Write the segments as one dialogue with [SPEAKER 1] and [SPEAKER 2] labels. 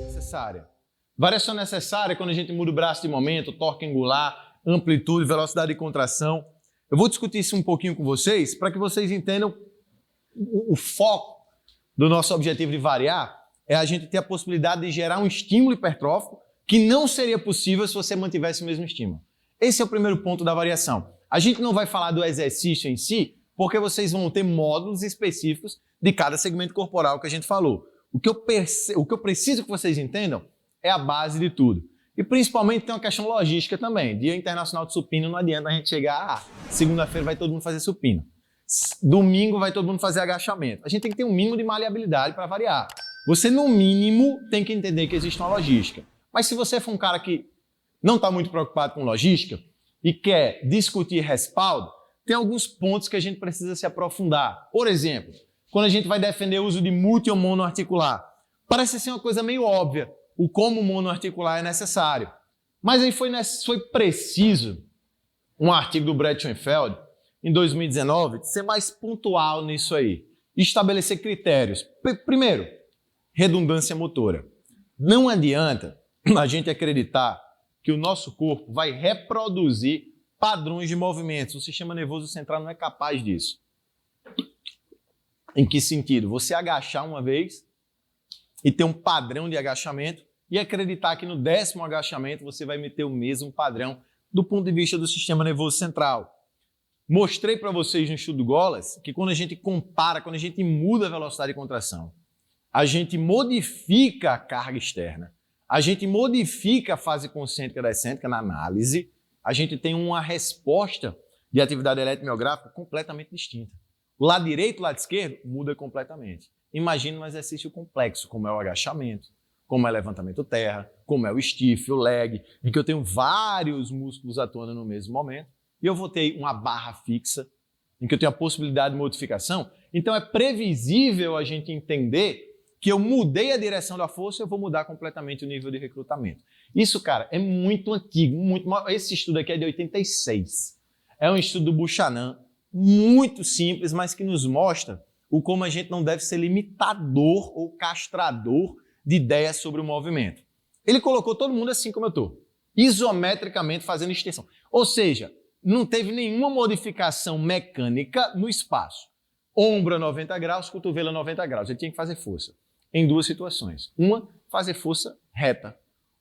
[SPEAKER 1] Necessária. Variação necessária é quando a gente muda o braço de momento, torque angular, amplitude, velocidade de contração. Eu vou discutir isso um pouquinho com vocês para que vocês entendam o foco do nosso objetivo de variar é a gente ter a possibilidade de gerar um estímulo hipertrófico que não seria possível se você mantivesse o mesmo estímulo. Esse é o primeiro ponto da variação. A gente não vai falar do exercício em si, porque vocês vão ter módulos específicos de cada segmento corporal que a gente falou. O que eu preciso que vocês entendam é a base de tudo. E principalmente tem uma questão logística também. Dia Internacional de Supino, não adianta a gente chegar, segunda-feira vai todo mundo fazer supino. Domingo vai todo mundo fazer agachamento. A gente tem que ter um mínimo de maleabilidade para variar. Você, no mínimo, tem que entender que existe uma logística. Mas se você for um cara que não está muito preocupado com logística e quer discutir respaldo, tem alguns pontos que a gente precisa se aprofundar. Por exemplo, quando a gente vai defender o uso de multi ou monoarticular, parece ser uma coisa meio óbvia, o como monoarticular é necessário. Mas aí foi preciso um artigo do Brett Schoenfeld, em 2019, de ser mais pontual nisso aí. Estabelecer critérios. Primeiro, redundância motora. Não adianta a gente acreditar que o nosso corpo vai reproduzir padrões de movimentos. O sistema nervoso central não é capaz disso. Em que sentido? Você agachar uma vez e ter um padrão de agachamento e acreditar que no 10º agachamento você vai meter o mesmo padrão do ponto de vista do sistema nervoso central. Mostrei para vocês no estudo do Golas que quando a gente compara, quando a gente muda a velocidade de contração, a gente modifica a carga externa, a gente modifica a fase concêntrica da excêntrica na análise, a gente tem uma resposta de atividade eletromiográfica completamente distinta. O lado direito e o lado esquerdo muda completamente. Imagina um exercício complexo, como é o agachamento, como é o levantamento terra, como é o stiff, o leg, em que eu tenho vários músculos atuando no mesmo momento, e eu vou ter uma barra fixa, em que eu tenho a possibilidade de modificação. Então é previsível a gente entender que eu mudei a direção da força, eu vou mudar completamente o nível de recrutamento. Isso, cara, é muito antigo. Esse estudo aqui é de 86. É um estudo do Buchanan, muito simples, mas que nos mostra o como a gente não deve ser limitador ou castrador de ideias sobre o movimento. Ele colocou todo mundo assim como eu estou, isometricamente fazendo extensão. Ou seja, não teve nenhuma modificação mecânica no espaço. Ombro a 90 graus, cotovelo a 90 graus. Ele tinha que fazer força em duas situações. Uma, fazer força reta.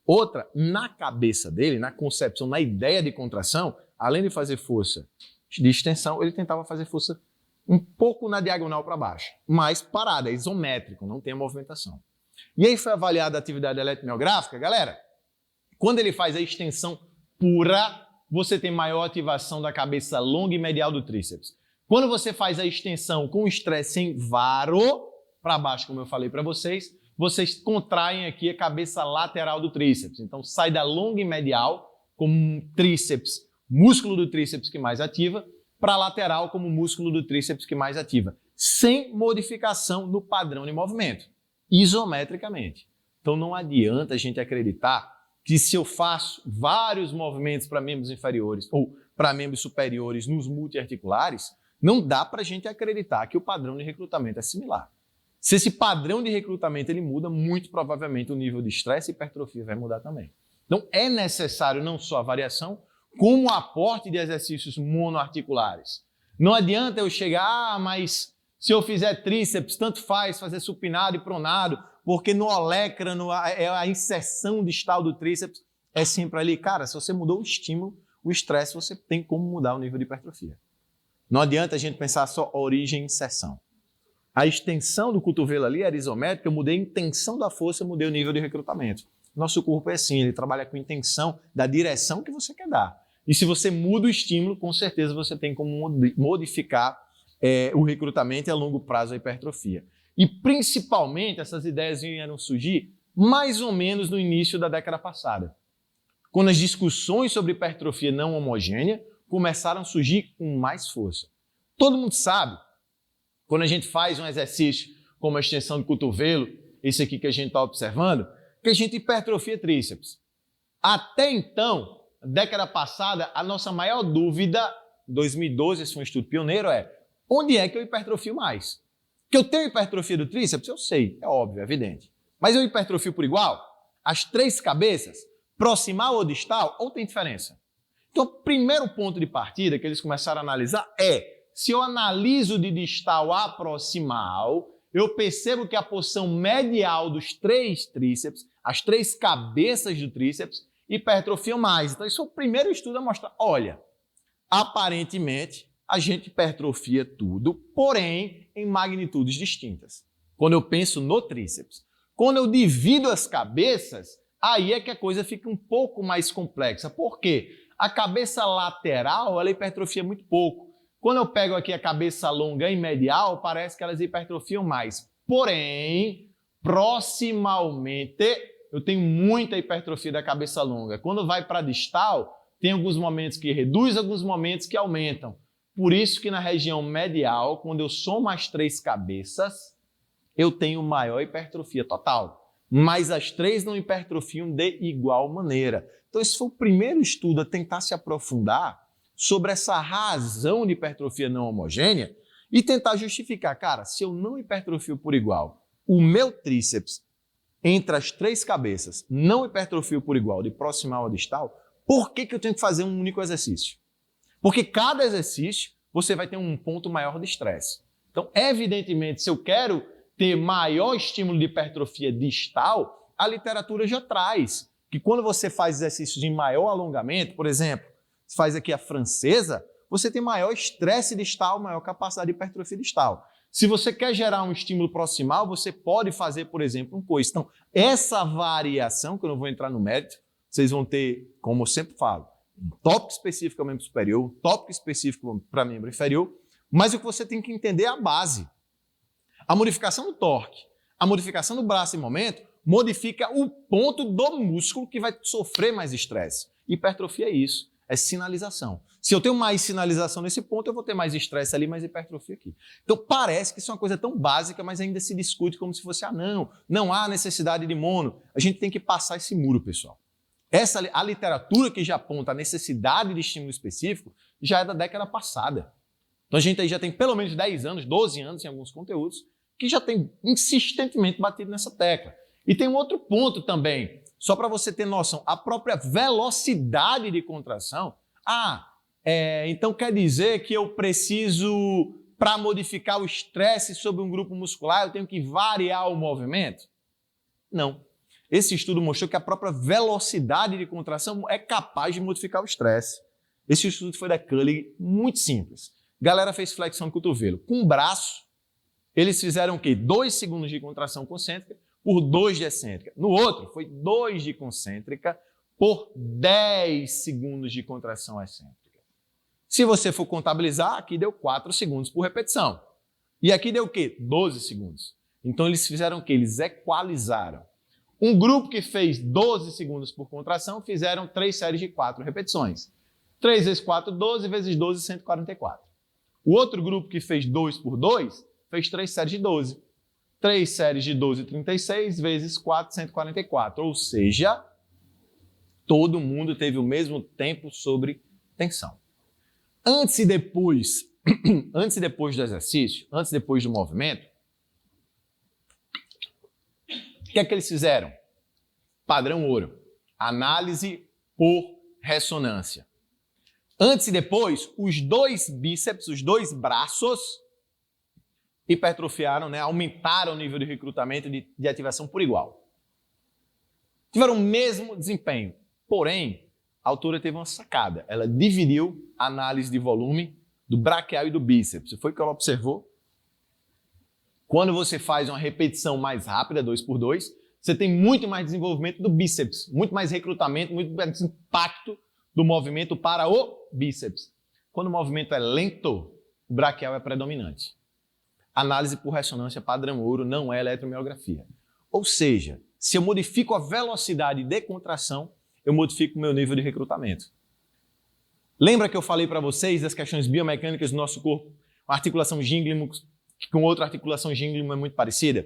[SPEAKER 1] Outra, na cabeça dele, na concepção, na ideia de contração, além de fazer força de extensão, ele tentava fazer força um pouco na diagonal para baixo, mas parada, isométrico, não tem a movimentação. E aí foi avaliada a atividade eletromiográfica, galera. Quando ele faz a extensão pura, você tem maior ativação da cabeça longa e medial do tríceps. Quando você faz a extensão com estresse em varo, para baixo, como eu falei para vocês contraem aqui a cabeça lateral do tríceps. Então sai da longa e medial como tríceps, músculo do tríceps que mais ativa, para lateral como músculo do tríceps que mais ativa, sem modificação no padrão de movimento, isometricamente. Então não adianta a gente acreditar que se eu faço vários movimentos para membros inferiores ou para membros superiores nos multiarticulares, não dá para a gente acreditar que o padrão de recrutamento é similar. Se esse padrão de recrutamento ele muda, muito provavelmente o nível de estresse e hipertrofia vai mudar também. Então é necessário não só a variação, como o aporte de exercícios monoarticulares. Não adianta eu chegar, mas se eu fizer tríceps, tanto faz fazer supinado e pronado, porque no olecrano a inserção distal do tríceps é sempre ali. Cara, se você mudou o estímulo, o estresse, você tem como mudar o nível de hipertrofia. Não adianta a gente pensar só origem e inserção. A extensão do cotovelo ali era isométrica, eu mudei a intenção da força, eu mudei o nível de recrutamento. Nosso corpo é assim, ele trabalha com intenção da direção que você quer dar. E se você muda o estímulo, com certeza você tem como modificar o recrutamento e a longo prazo a hipertrofia. E principalmente essas ideias vieram surgir mais ou menos no início da década passada, quando as discussões sobre hipertrofia não homogênea começaram a surgir com mais força. Todo mundo sabe, quando a gente faz um exercício como a extensão do cotovelo, esse aqui que a gente está observando, que a gente hipertrofia tríceps. Até então, década passada, a nossa maior dúvida, 2012, esse foi um estudo pioneiro, é onde é que eu hipertrofio mais? Que eu tenho hipertrofia do tríceps? Eu sei, é óbvio, é evidente. Mas eu hipertrofio por igual? As 3 cabeças? Proximal ou distal? Ou tem diferença? Então, o primeiro ponto de partida que eles começaram a analisar é, se eu analiso de distal a proximal, eu percebo que a porção medial dos 3 tríceps, as 3 cabeças do tríceps, hipertrofiam mais. Então, isso é o primeiro estudo a mostrar. Olha, aparentemente, a gente hipertrofia tudo, porém, em magnitudes distintas. Quando eu penso no tríceps. Quando eu divido as cabeças, aí é que a coisa fica um pouco mais complexa. Por quê? A cabeça lateral, ela hipertrofia muito pouco. Quando eu pego aqui a cabeça longa e medial, parece que elas hipertrofiam mais. Porém, proximalmente, eu tenho muita hipertrofia da cabeça longa. Quando vai para distal, tem alguns momentos que reduz, alguns momentos que aumentam. Por isso que na região medial, quando eu somo as 3 cabeças, eu tenho maior hipertrofia total. Mas as 3 não hipertrofiam de igual maneira. Então esse foi o primeiro estudo a tentar se aprofundar sobre essa razão de hipertrofia não homogênea e tentar justificar, cara, se eu não hipertrofio por igual, o meu tríceps entre as 3 cabeças não hipertrofio por igual de proximal a distal, por que eu tenho que fazer um único exercício? Porque cada exercício você vai ter um ponto maior de estresse. Então, evidentemente, se eu quero ter maior estímulo de hipertrofia distal, a literatura já traz que quando você faz exercícios de maior alongamento, por exemplo, você faz aqui a francesa, você tem maior estresse distal, maior capacidade de hipertrofia distal. Se você quer gerar um estímulo proximal, você pode fazer, por exemplo, um coice. Então, essa variação, que eu não vou entrar no mérito, vocês vão ter, como eu sempre falo, um tópico específico para membro superior, um tópico específico para membro inferior, mas o que você tem que entender é a base. A modificação do torque, a modificação do braço em momento, modifica o ponto do músculo que vai sofrer mais estresse. Hipertrofia é isso, é sinalização. Se eu tenho mais sinalização nesse ponto, eu vou ter mais estresse ali, mais hipertrofia aqui. Então parece que isso é uma coisa tão básica, mas ainda se discute como se fosse, não há necessidade de mono. A gente tem que passar esse muro, pessoal. A literatura que já aponta a necessidade de estímulo específico já é da década passada. Então a gente aí já tem pelo menos 10 anos, 12 anos em alguns conteúdos, que já tem insistentemente batido nessa tecla. E tem um outro ponto também, só para você ter noção, a própria velocidade de contração. Então quer dizer que eu preciso, para modificar o estresse sobre um grupo muscular, eu tenho que variar o movimento? Não. Esse estudo mostrou que a própria velocidade de contração é capaz de modificar o estresse. Esse estudo foi da Cully, muito simples. A galera fez flexão de cotovelo. Com o braço, eles fizeram o quê? 2 segundos de contração concêntrica por 2 de excêntrica. No outro, foi 2 de concêntrica por 10 segundos de contração excêntrica. Se você for contabilizar, aqui deu 4 segundos por repetição. E aqui deu o quê? 12 segundos. Então eles fizeram o quê? Eles equalizaram. Um grupo que fez 12 segundos por contração, fizeram 3 séries de 4 repetições. 3 vezes 4, 12, vezes 12, 144. O outro grupo que fez 2 por 2, fez 3 séries de 12. 3 séries de 12, 36, vezes 4, 144. Ou seja, todo mundo teve o mesmo tempo sobre tensão. Antes e depois do exercício, antes e depois do movimento, o que é que eles fizeram? Padrão ouro. Análise por ressonância. Antes e depois, os 2 bíceps, os 2 braços, hipertrofiaram, aumentaram o nível de recrutamento de ativação por igual. Tiveram o mesmo desempenho. Porém, a autora teve uma sacada. Ela dividiu a análise de volume do braquial e do bíceps. Foi o que ela observou. Quando você faz uma repetição mais rápida, 2 por 2, você tem muito mais desenvolvimento do bíceps, muito mais recrutamento, muito mais impacto do movimento para o bíceps. Quando o movimento é lento, o braquial é predominante. Análise por ressonância padrão ouro não é eletromiografia. Ou seja, se eu modifico a velocidade de contração, eu modifico o meu nível de recrutamento. Lembra que eu falei para vocês das questões biomecânicas do nosso corpo? A articulação gínglimo com outra articulação gínglimo é muito parecida.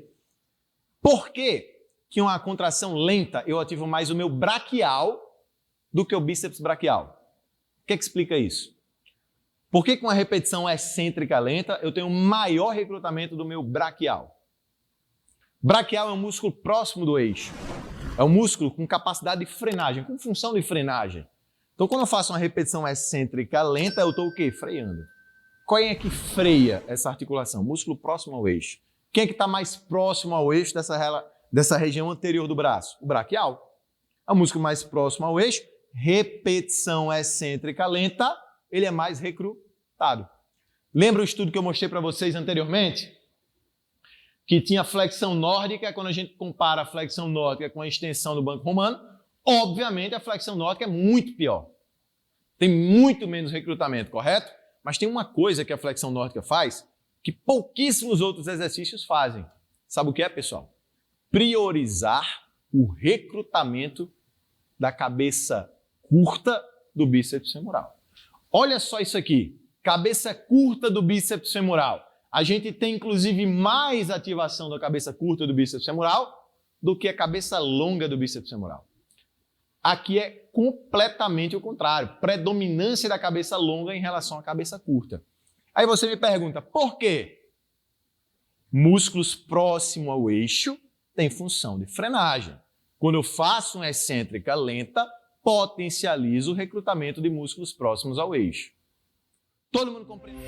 [SPEAKER 1] Por que que uma contração lenta eu ativo mais o meu braquial do que o bíceps braquial? O que explica isso? Por que com a repetição excêntrica lenta eu tenho maior recrutamento do meu braquial? Braquial é um músculo próximo do eixo. É um músculo com capacidade de frenagem, com função de frenagem. Então, quando eu faço uma repetição excêntrica lenta, eu estou o quê? Freando. Qual é que freia essa articulação? Músculo próximo ao eixo. Quem é que está mais próximo ao eixo dessa região anterior do braço? O braquial. É o músculo mais próximo ao eixo. Repetição excêntrica lenta, ele é mais recrutado. Lembra o estudo que eu mostrei para vocês anteriormente? Que tinha flexão nórdica, quando a gente compara a flexão nórdica com a extensão do banco romano, obviamente a flexão nórdica é muito pior. Tem muito menos recrutamento, correto? Mas tem uma coisa que a flexão nórdica faz que pouquíssimos outros exercícios fazem. Sabe o que é, pessoal? Priorizar o recrutamento da cabeça curta do bíceps femoral. Olha só isso aqui, cabeça curta do bíceps femoral. A gente tem, inclusive, mais ativação da cabeça curta do bíceps femoral do que a cabeça longa do bíceps femoral. Aqui é completamente o contrário, predominância da cabeça longa em relação à cabeça curta. Aí você me pergunta, por quê? Músculos próximos ao eixo têm função de frenagem. Quando eu faço uma excêntrica lenta, potencializo o recrutamento de músculos próximos ao eixo. Todo mundo compreende?